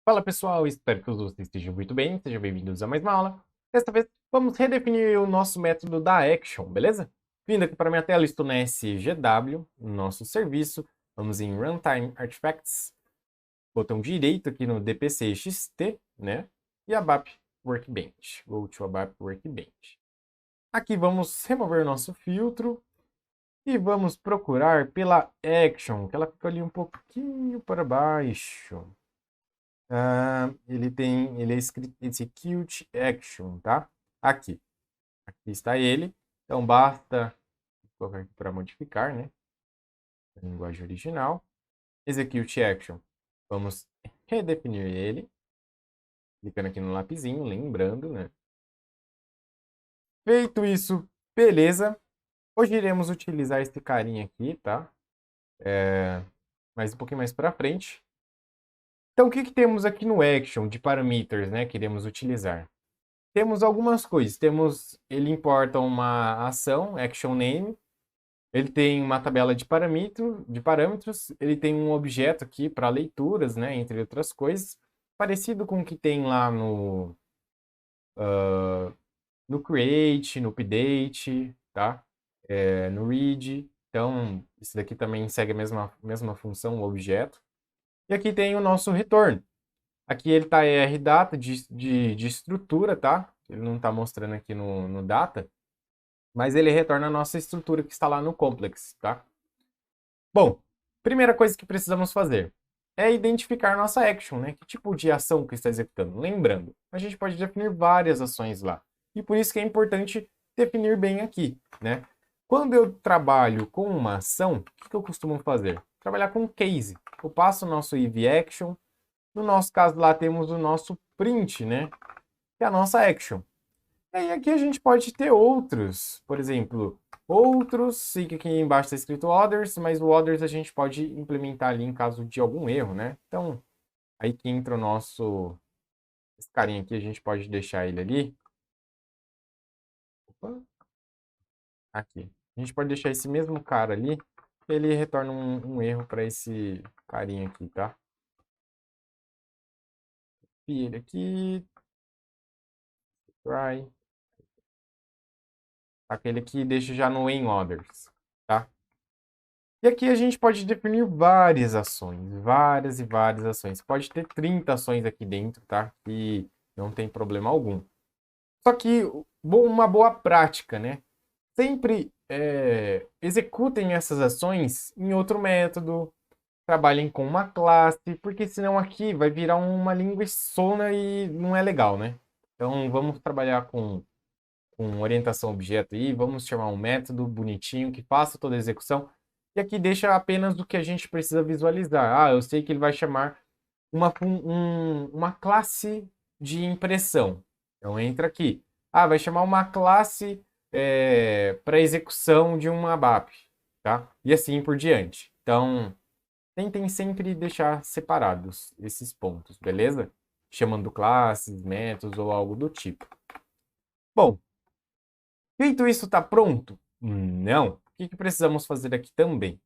Fala pessoal, espero que vocês estejam muito bem, sejam bem-vindos a mais uma aula. Desta vez vamos redefinir o nosso método da action, beleza? Vindo aqui para minha tela, estou na SGW, no nosso serviço, vamos em Runtime Artifacts, botão direito aqui no DPCXT, né? E ABAP Workbench, go to ABAP Workbench. Aqui vamos remover o nosso filtro e vamos procurar pela action, que ela fica ali um pouquinho para baixo. Ele é escrito execute action, tá? Aqui está ele. Então basta colocar aqui para modificar, né? A linguagem original. Execute action. Vamos redefinir ele. Clicando aqui no lapisinho, lembrando, né? Feito isso, beleza. Hoje iremos utilizar esse carinha aqui, tá? Mas um pouquinho mais para frente. Então, o que temos aqui no action de parameters, né? Que iremos utilizar? Temos algumas coisas. Ele importa uma ação, action name. Ele tem uma tabela de parâmetros. Ele tem um objeto aqui para leituras, né? Entre outras coisas. Parecido com o que tem lá no create, no update, tá? No read. Então, isso daqui também segue a mesma função, o objeto. E aqui tem o nosso return. Aqui ele está rdata de estrutura, tá? Ele não está mostrando aqui no data, mas ele retorna a nossa estrutura que está lá no complex, tá? Bom, primeira coisa que precisamos fazer é identificar nossa action, né? Que tipo de ação que está executando. Lembrando, a gente pode definir várias ações lá. E por isso que é importante definir bem aqui, né? Quando eu trabalho com uma ação, o que eu costumo fazer? Trabalhar com case. Eu passo o nosso if action. No nosso caso lá temos o nosso print, né? Que é a nossa action. E aí aqui a gente pode ter outros, por exemplo, outros, e que aqui embaixo está escrito others, mas o others a gente pode implementar ali em caso de algum erro, né? Então, aí que entra o nosso, esse carinha aqui, a gente pode deixar ele ali. Opa, aqui. A gente pode deixar esse mesmo cara ali, ele retorna um erro para esse carinha aqui, tá? E ele aqui, try. Aquele que deixa já no em others, tá? E aqui a gente pode definir várias ações, várias e várias ações. Pode ter 30 ações aqui dentro, tá? E não tem problema algum. Só que uma boa prática, né? Sempre executem essas ações em outro método, trabalhem com uma classe, porque senão aqui vai virar uma linguiçona e não é legal, né? Então vamos trabalhar com orientação objeto aí, vamos chamar um método bonitinho que faça toda a execução. E aqui deixa apenas o que a gente precisa visualizar. Ah, eu sei que ele vai chamar uma classe de impressão. Então entra aqui. Ah, vai chamar uma classe para execução de um ABAP, tá? E assim por diante. Então, tentem sempre deixar separados esses pontos, beleza? Chamando classes, métodos ou algo do tipo. Bom, feito isso, está pronto? Não. O que precisamos fazer aqui também?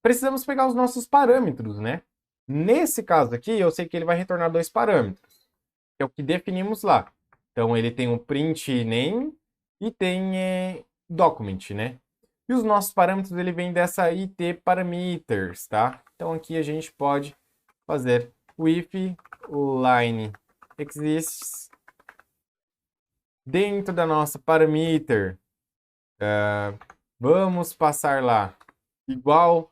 Precisamos pegar os nossos parâmetros, né? Nesse caso aqui, eu sei que ele vai retornar dois parâmetros, que é o que definimos lá. Então, ele tem o print name e tem document, né? E os nossos parâmetros, ele vem dessa it parameters, tá? Então, aqui a gente pode fazer o if line exists dentro da nossa parameter. Vamos passar lá igual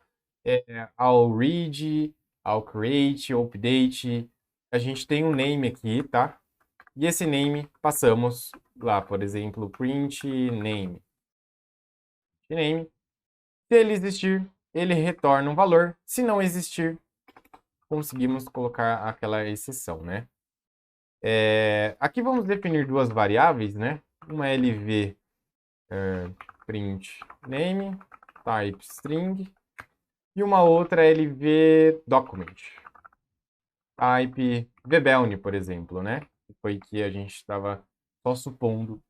ao read, ao create, ao update. A gente tem um name aqui, tá? E esse name passamos lá, por exemplo, print name. Name. Se ele existir, ele retorna um valor. Se não existir, conseguimos colocar aquela exceção, né? Aqui vamos definir duas variáveis, né? Uma lv print name, type string, e uma outra lv document, type vbelne, por exemplo, né? Foi que a gente estava só supondo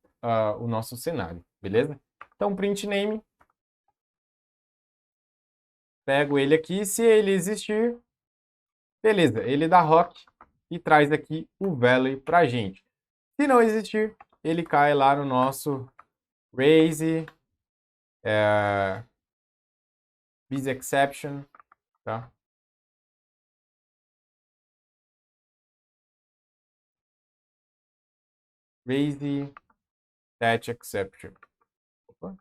o nosso cenário, beleza? Então, print name, pego ele aqui, se ele existir, Beleza, ele dá rock e traz aqui o value para a gente. Se não existir, ele cai lá no nosso raise this exception, tá? Raise that exception. Opa.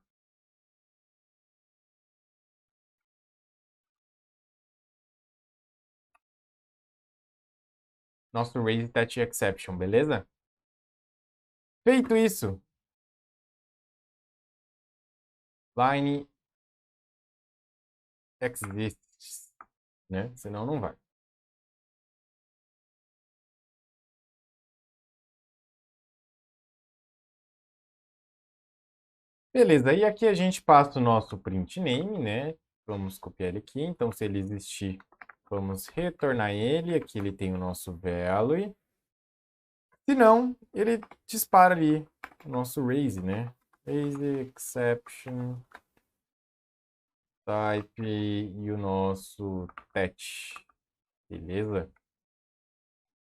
Nosso raise that exception, beleza? Feito isso, line exists, né? Senão não vai. Beleza, e aqui a gente passa o nosso print name, né? Vamos copiar ele aqui. Então, se ele existir, vamos retornar ele. Aqui ele tem o nosso value. Se não, ele dispara ali o nosso raise, né? Raise exception type e o nosso touch. Beleza?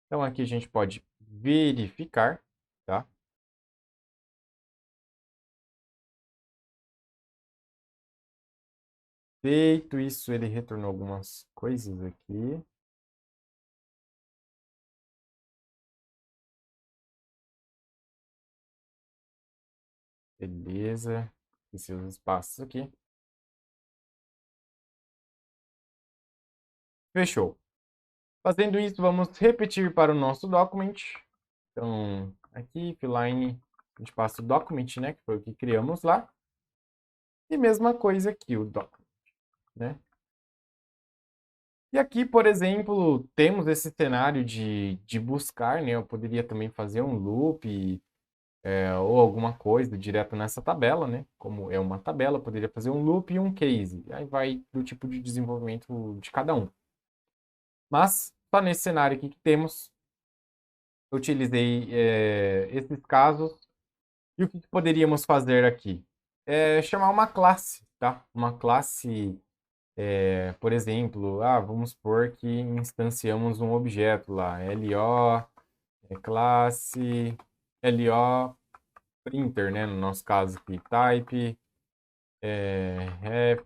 Então, aqui a gente pode verificar, tá? Feito isso, ele retornou algumas coisas aqui. Beleza. Esqueci os espaços aqui. Fechou. Fazendo isso, vamos repetir para o nosso document. Então, aqui, line, a gente passa o document, né? Que foi o que criamos lá. E mesma coisa aqui, o document, né? E aqui, por exemplo, temos esse cenário de buscar, né? Eu poderia também fazer um loop ou alguma coisa direto nessa tabela, né? Como é uma tabela, eu poderia fazer um loop e um case. Aí vai do tipo de desenvolvimento de cada um. Mas, só nesse cenário aqui que temos, eu utilizei esses casos. E o que poderíamos fazer aqui? Chamar uma classe, tá? Uma classe, por exemplo, vamos supor que instanciamos um objeto lá, LO, classe, LO printer, né? No nosso caso aqui, type, ref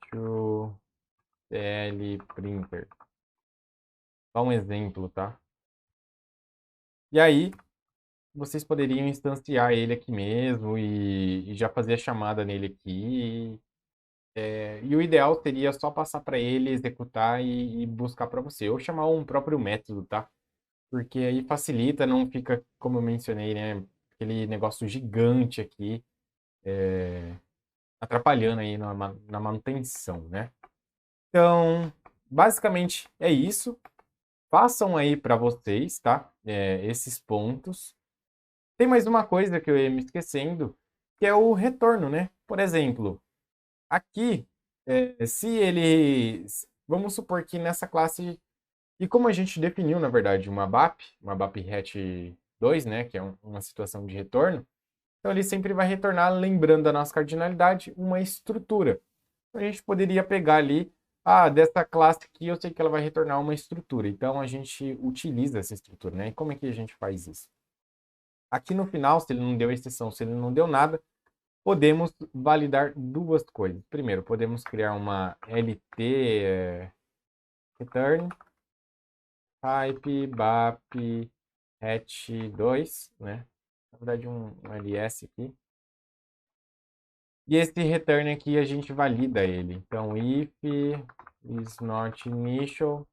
to cl printer. Só um exemplo, tá? E aí, vocês poderiam instanciar ele aqui mesmo e já fazer a chamada nele aqui. E o ideal seria só passar para ele, executar e buscar para você. Ou chamar um próprio método, tá? Porque aí facilita, não fica, como eu mencionei, né? Aquele negócio gigante aqui, atrapalhando aí na manutenção, né? Então, basicamente é isso. Façam aí para vocês, tá? Esses pontos. Tem mais uma coisa que eu ia me esquecendo, que é o retorno, né? Por exemplo, aqui, se ele... Vamos supor que nessa classe... E como a gente definiu, na verdade, uma BAP hatch 2, né? Que é uma situação de retorno. Então, ele sempre vai retornar, lembrando da nossa cardinalidade, uma estrutura. Então, a gente poderia pegar ali, dessa classe aqui, eu sei que ela vai retornar uma estrutura. Então, a gente utiliza essa estrutura, né? E como é que a gente faz isso? Aqui no final, se ele não deu exceção, se ele não deu nada, podemos validar duas coisas. Primeiro, podemos criar uma LT return type bap hatch 2, né? Na verdade, um ls aqui. E esse return aqui a gente valida ele. Então, if is not initial.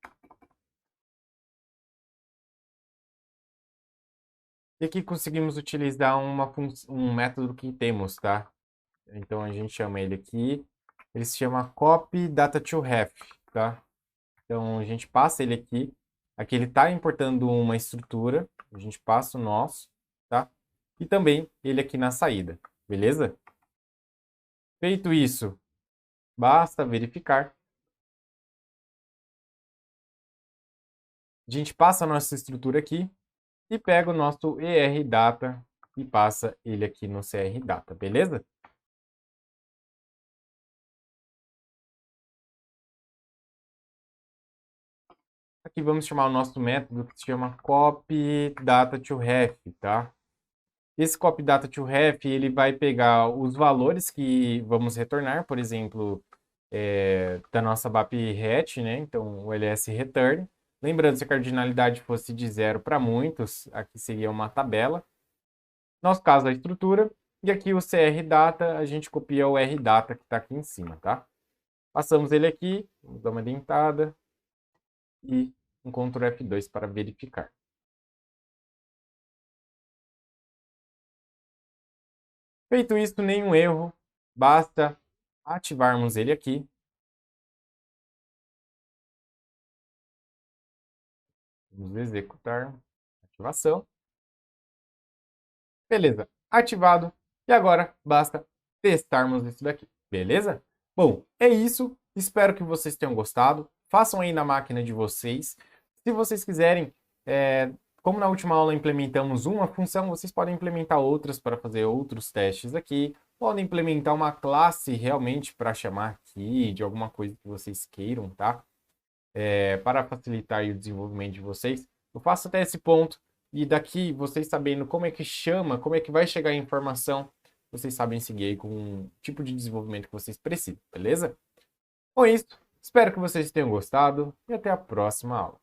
E aqui conseguimos utilizar um método que temos, tá? Então, a gente chama ele aqui. Ele se chama copy data to ref, tá? Então, a gente passa ele aqui. Aqui ele está importando uma estrutura. A gente passa o nosso, tá? E também ele aqui na saída, beleza? Feito isso, basta verificar. A gente passa a nossa estrutura aqui e pega o nosso ER-Data e passa ele aqui no CR-Data, beleza? Aqui vamos chamar o nosso método que se chama copy data to ref, tá? Esse copy data to ref, ele vai pegar os valores que vamos retornar, por exemplo, da nossa BAP hatch, né? Então, o ls return. Lembrando, se a cardinalidade fosse de 0 para muitos, aqui seria uma tabela. Nosso caso, a estrutura. E aqui o CR data, a gente copia o R data que está aqui em cima, tá? Passamos ele aqui, vamos dar uma dentada e um Ctrl F2 para verificar. Feito isso, nenhum erro, basta ativarmos ele aqui. Vamos executar ativação. Beleza, ativado. E agora basta testarmos isso daqui, beleza? Bom, é isso. Espero que vocês tenham gostado. Façam aí na máquina de vocês. Se vocês quiserem, como na última aula implementamos uma função, vocês podem implementar outras para fazer outros testes aqui. Podem implementar uma classe realmente para chamar aqui de alguma coisa que vocês queiram, tá? Para facilitar o desenvolvimento de vocês. Eu faço até esse ponto e daqui vocês sabendo como é que chama, como é que vai chegar a informação, vocês sabem seguir aí com o tipo de desenvolvimento que vocês precisam, beleza? Com isso, espero que vocês tenham gostado e até a próxima aula.